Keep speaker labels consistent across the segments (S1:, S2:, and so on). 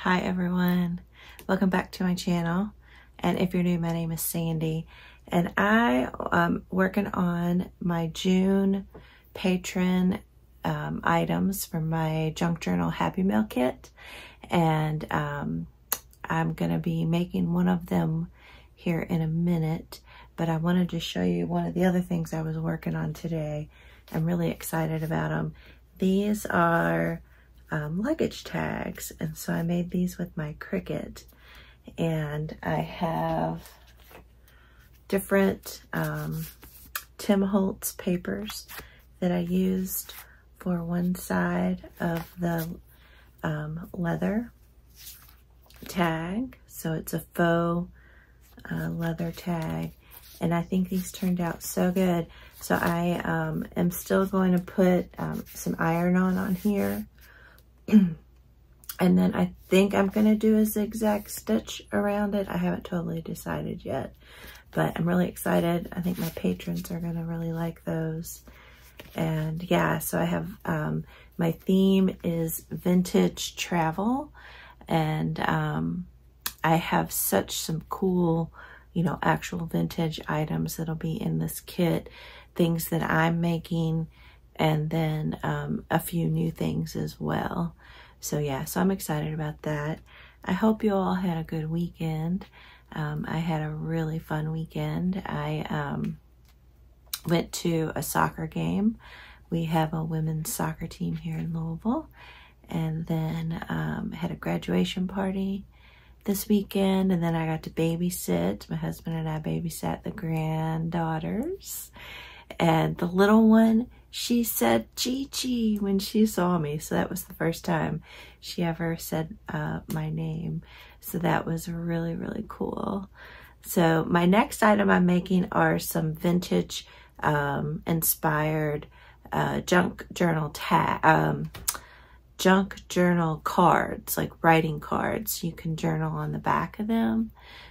S1: Hi everyone, welcome back to my channel, and if you're new, my name is Sandy, and I am working on my June patron items for my Junk Journal Happy Mail kit, and I'm going to be making one of them here in a minute, but I wanted to show you one of the other things I was working on today. I'm really excited about them. These are luggage tags, and so I made these with my Cricut, and I have different Tim Holtz papers that I used for one side of the leather tag, so it's a faux leather tag, and I think these turned out so good. So I am still going to put some iron-on on here. And then I think I'm going to do a zigzag stitch around it. I haven't totally decided yet, but I'm really excited. I think my patrons are going to really like those. And yeah, so I have, my theme is vintage travel, and I have some cool, you know, actual vintage items that'll be in this kit, things that I'm making, and then a few new things as well. So yeah, so I'm excited about that. I hope you all had a good weekend. I had a really fun weekend. I went to a soccer game. We have a women's soccer team here in Louisville, and then had a graduation party this weekend, and then I got to babysit. My husband and I babysat the granddaughters, and the little one, she said Gigi when she saw me. So that was the first time she ever said my name. So that was really, really cool. So my next item I'm making are some vintage inspired junk journal cards, like writing cards. You can journal on the back of them.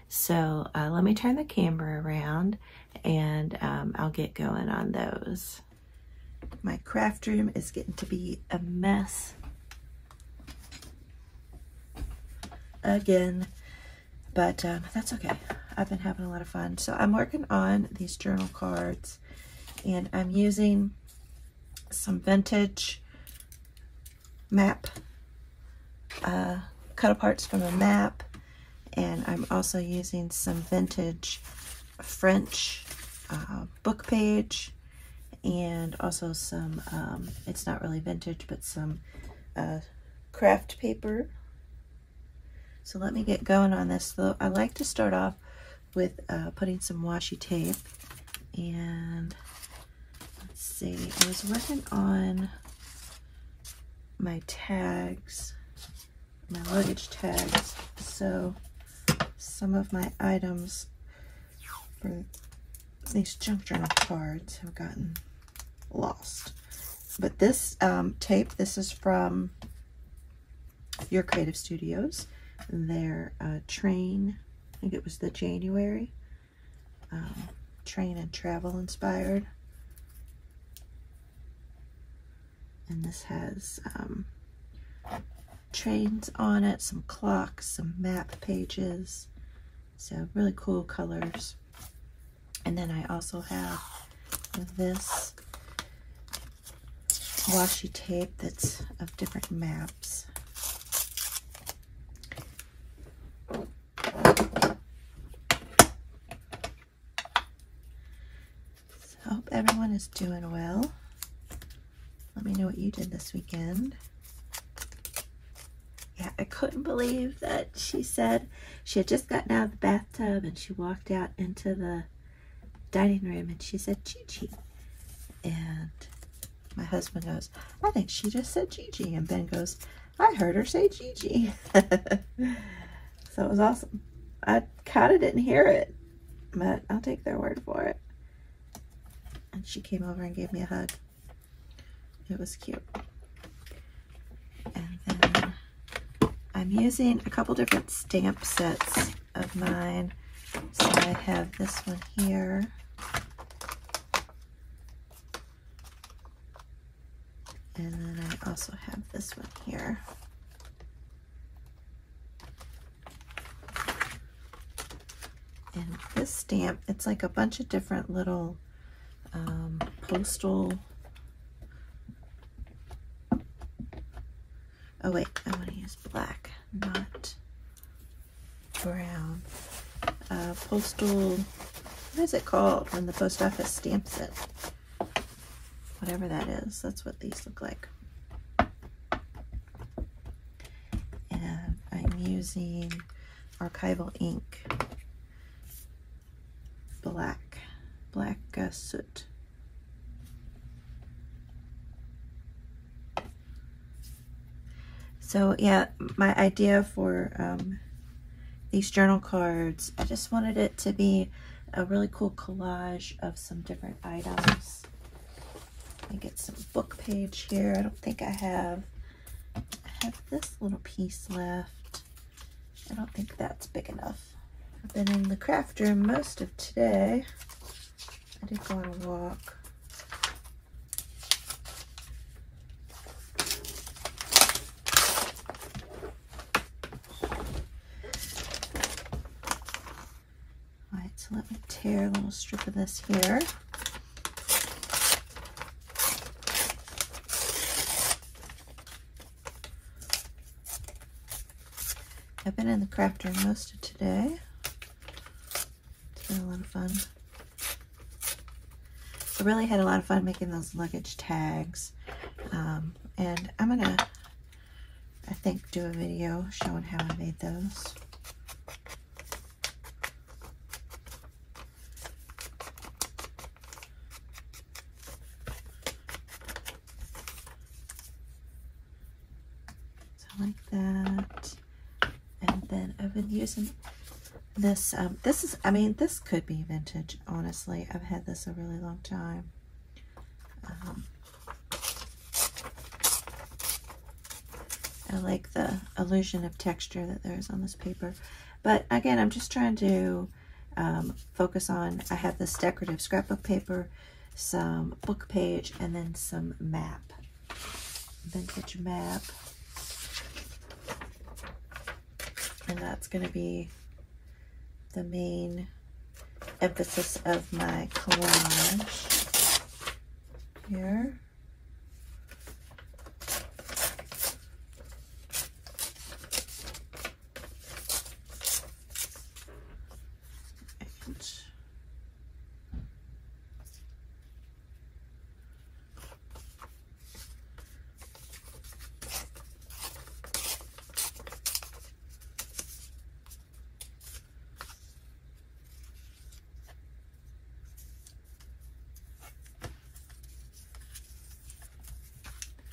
S1: So let me turn the camera around, and I'll get going on those. My craft room is getting to be a mess again, but that's okay. I've been having a lot of fun. So I'm working on these journal cards, and I'm using some vintage map cut aparts from a map, and I'm also using some vintage French book page, and also some it's not really vintage, but some craft paper. So let me get going on this. Though I like to start off with putting some washi tape, and let's see, I was working on my tags, my luggage tags, so some of my items for these junk journal cards have gotten lost. But this tape, this is from Your Creative Studios, their train, I think it was the January train and travel inspired, and this has trains on it, some clocks, some map pages, so really cool colors. And then I also have this washi tape that's of different maps. So I hope everyone is doing well. Let me know what you did this weekend. Yeah, I couldn't believe that she said she had just gotten out of the bathtub and she walked out into the dining room and she said Gigi, and my husband goes, I think she just said Gigi, and Ben goes, I heard her say Gigi. So it was awesome. I kind of didn't hear it, but I'll take their word for it. And she came over and gave me a hug. It was cute. And then I'm using a couple different stamp sets of mine. So I have this one here, and then I also have this one here. And this stamp, it's like a bunch of different little postal. Oh wait, I want to use black, not brown. Postal, what is it called when the post office stamps it? Whatever that is, that's what these look like. And I'm using archival ink, black soot. So yeah, my idea for these journal cards, I just wanted it to be a really cool collage of some different items. Let me get some book page here. I don't think I have this little piece left. I don't think that's big enough. I've been in the craft room most of today. I did go on a walk. Alright, so let me tear a little strip of this here. I've been in the craft room most of today. It's been a lot of fun. I really had a lot of fun making those luggage tags. And I'm gonna, I think, do a video showing how I made those. So like that. And then I've been using this, this could be vintage, honestly. I've had this a really long time. I like the illusion of texture that there is on this paper. But again, I'm just trying to focus on, I have this decorative scrapbook paper, some book page, and then some map. Vintage map. And that's going to be the main emphasis of my collage here.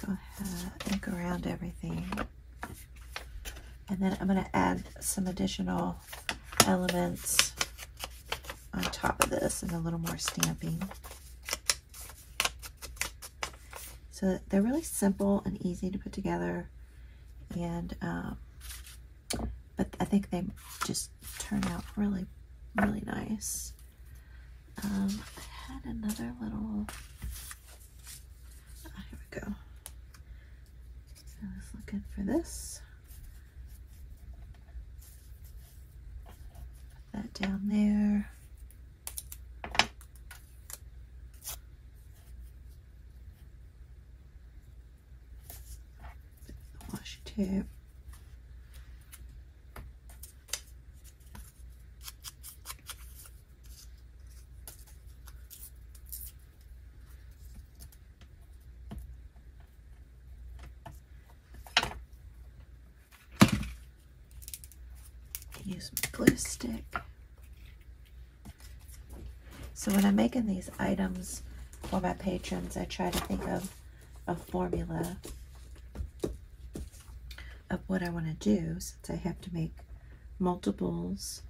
S1: Go ahead, ink around everything. And then I'm going to add some additional elements on top of this and a little more stamping. So they're really simple and easy to put together. And, but I think they just turn out really, really nice. I had another little, oh, here we go. I was looking for this. Put that down there. The washi tape. Use my glue stick. So when I'm making these items for my patrons, I try to think of a formula of what I want to do, since I have to make multiples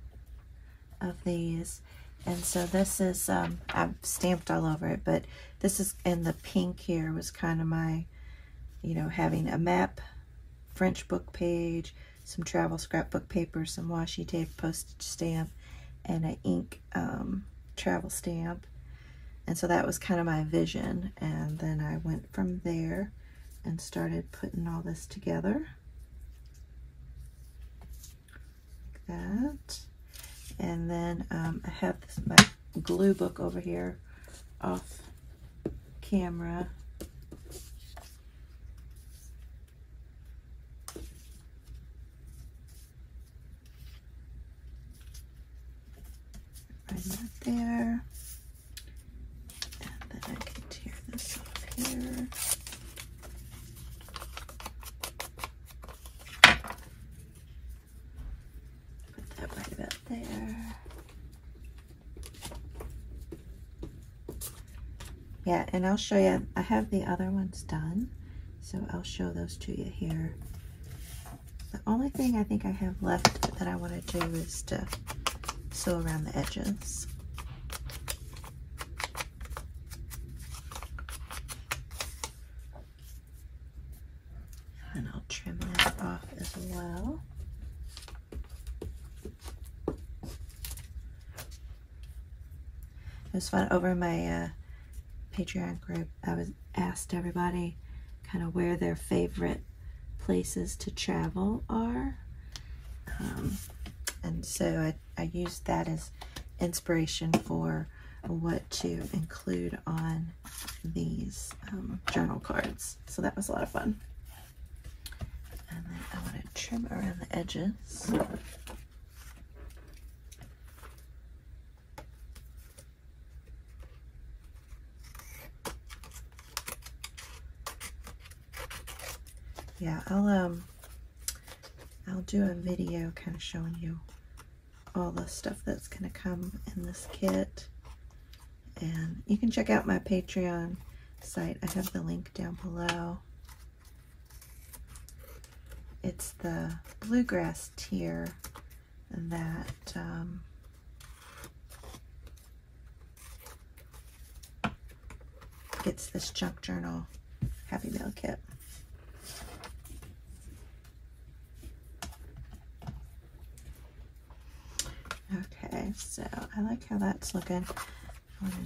S1: of these. And so this is, I've stamped all over it, but this is, and the pink here was kind of my, you know, having a map, French book page, some travel scrapbook paper, some washi tape, postage stamp, and an ink travel stamp. And so that was kind of my vision. And then I went from there and started putting all this together. Like that. And then I have my glue book over here off camera. Right that there. And then I can tear this off here. Put that right about there. Yeah, and I'll show you, I have the other ones done, so I'll show those to you here. The only thing I think I have left that I want to do is to sew around the edges. And I'll trim that off as well. It was fun over my Patreon group. I was asked everybody kind of where their favorite places to travel are, and so I used that as inspiration for what to include on these journal cards. So that was a lot of fun. And then I want to trim around the edges. Yeah, I'll do a video kind of showing you all the stuff that's going to come in this kit. And you can check out my Patreon site. I have the link down below. It's the bluegrass tier that gets this junk journal Happy Mail kit. Okay, so I like how that's looking. I want to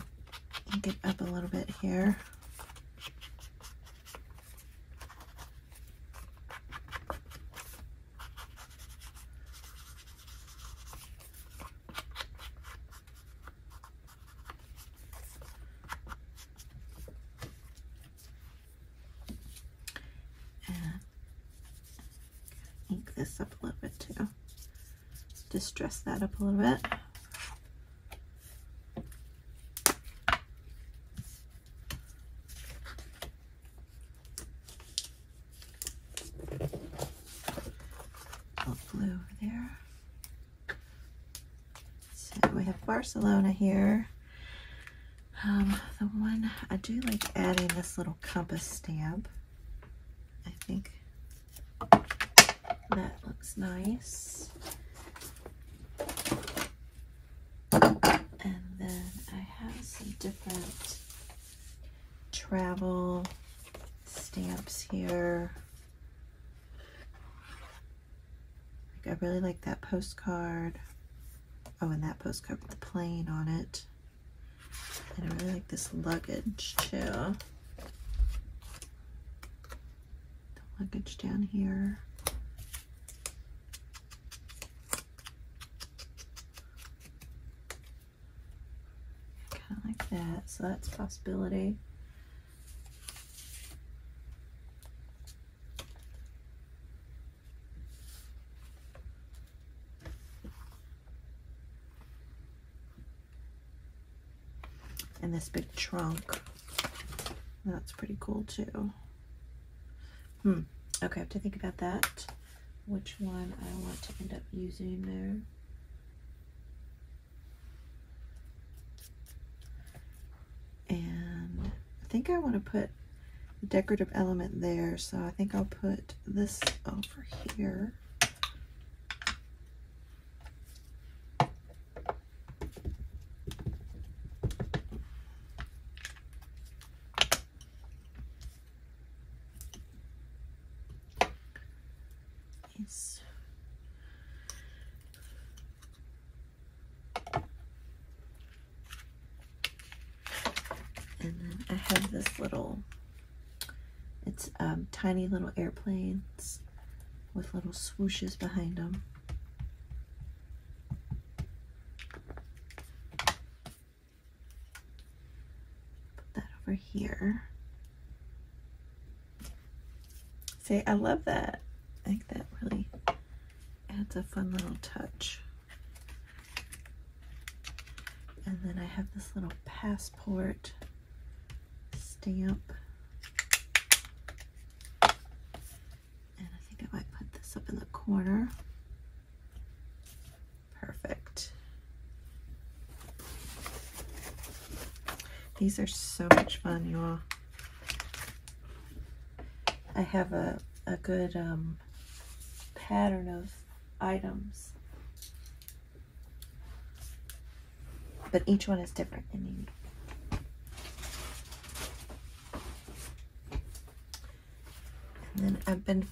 S1: ink it up a little bit here. And ink this up a little bit too. Just dress that up a little bit. A little blue over there. So we have Barcelona here. The one, I do like adding this little compass stamp. I think that looks nice. And then I have some different travel stamps here. Like, I really like that postcard. Oh, and that postcard with the plane on it. And I really like this luggage too. The luggage down here. Like that, so that's a possibility. And this big trunk, that's pretty cool too. Okay, I have to think about that. Which one I want to end up using there. And I think I want to put a decorative element there, so I think I'll put this over here. Yes. And then I have this little, it's tiny little airplanes with little swooshes behind them. over here. See, I love that. I think that really adds a fun little touch. And then I have this little passport stamp. And I think I might put this up in the corner. Perfect. These are so much fun, you all. I have a good pattern of items, but each one is different and unique. And then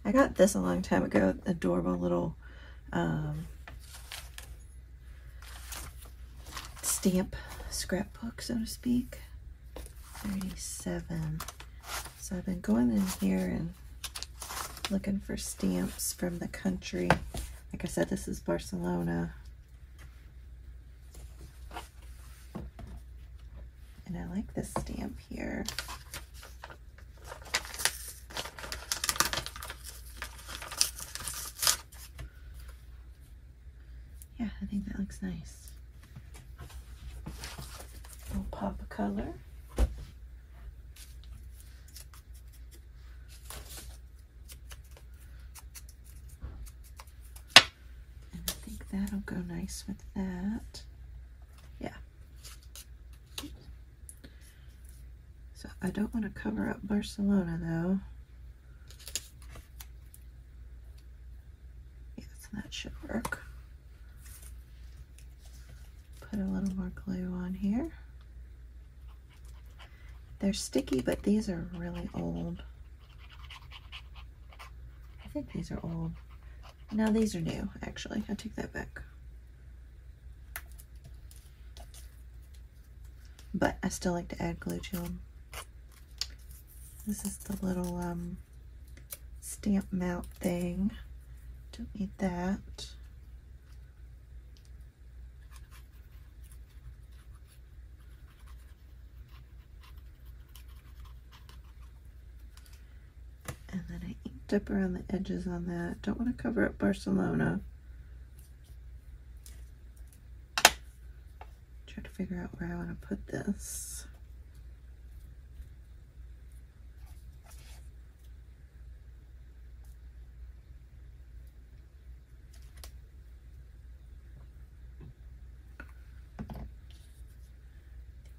S1: I got this a long time ago, adorable little stamp scrapbook, so to speak. 37. So I've been going in here and looking for stamps from the country. Like I said, this is Barcelona. And I like this stamp here. Yeah, I think that looks nice. Little pop of color. That'll go nice with that. Yeah. So I don't want to cover up Barcelona though. Yes, that should work. Put a little more glue on here. They're sticky, but these are really old. I think these are old. No, these are new, actually. I take that back. But I still like to add glue to them. This is the little stamp mount thing. Don't need that. And then I inked up around the edges on that. Don't want to cover up Barcelona. Try to figure out where I want to put this.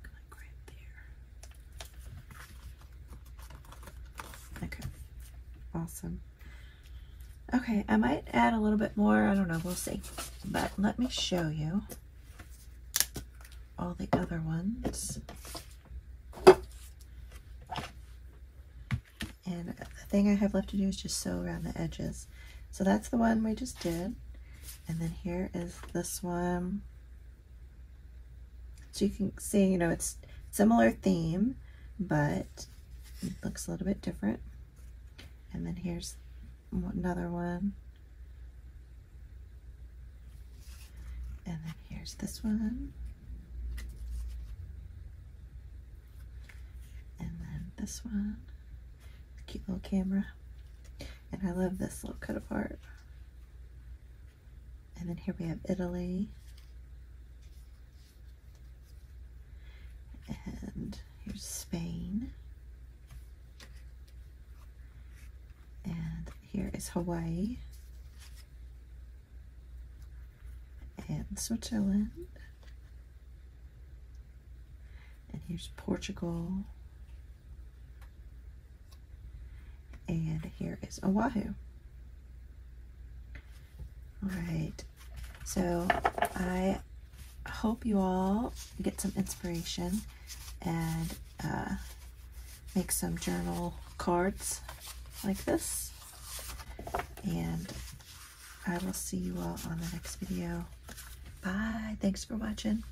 S1: Like right there. Okay. Awesome. Okay, I might add a little bit more. I don't know. We'll see. But let me show you all the other ones. And the thing I have left to do is just sew around the edges. So that's the one we just did. And then here is this one. So you can see, you know, it's similar theme, but it looks a little bit different. And then here's another one. And then here's this one. And then this one. Cute little camera. And I love this little cut apart. And then here we have Italy. And here's Spain. And here is Hawaii. And Switzerland. And here's Portugal. And here is Oahu. All right, so I hope you all get some inspiration and make some journal cards like this. And I will see you all on the next video. Bye. Thanks for watching.